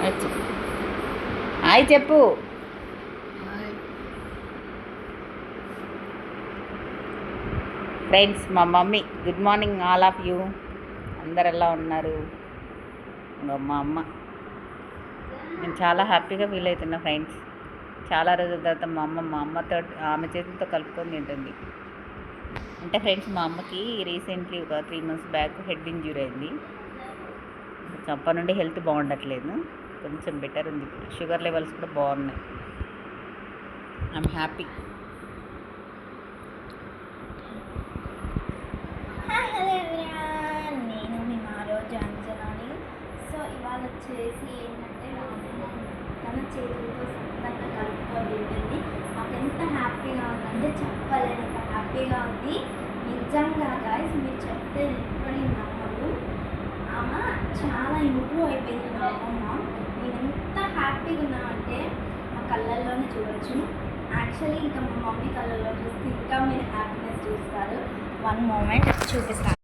Hi చెప్పు. Friends, మా mummy. Good morning all of you. అందరు ఎలా ఉన్నారు? మా అమ్మ. నేను చాలా హ్యాపీగా ఫీల్ అవుతున్నా ఫ్రెండ్స్. చాలా రోజుల తర్వాత మా అమ్మతో ఆమె చేతులతో కలుపుకొని తింటుంది. అంటే ఫ్రెండ్స్, మా అమ్మకి రీసెంట్లీ ఒక 3 months బ్యాక్ హెడ్ ఇంజ్యూరీ అయింది. అప్పటి నుండి హెల్త్ బాగుండట్లేదు, కొంచెం బెటర్ ఉంది. షుగర్ లెవెల్స్ కూడా బాగున్నాయి. I'm happy. హలో ఎవ్రీవన్, నేను మీ రోజు అంజనాని. సో ఇవాళ వచ్చేసి ఏంటంటే మా అమ్మ తన చేతులతో సొంతంగా కలుపుకొని తింటుంది. మాకు ఎంత హ్యాపీగా ఉందంటే చెప్పలేనంత హ్యాపీగా ఉంది. నిజంగా గాయస్, మీరు చెప్తే ఎప్పటి నమ్మరు. ఆమె చాలా ఇంప్రూవ్ అయిపోయింది మా అమ్మమ్మ. నేను ఎంత హ్యాపీగా ఉన్నామంటే మా కళ్ళల్లోనే చూడవచ్చు. యాక్చువల్లీ ఇంకా మా మమ్మీ కళ్ళల్లో చూస్తే ఇంకా మీరు హ్యాపీనెస్ చూస్తారు. 1 moment చూపిస్తాను.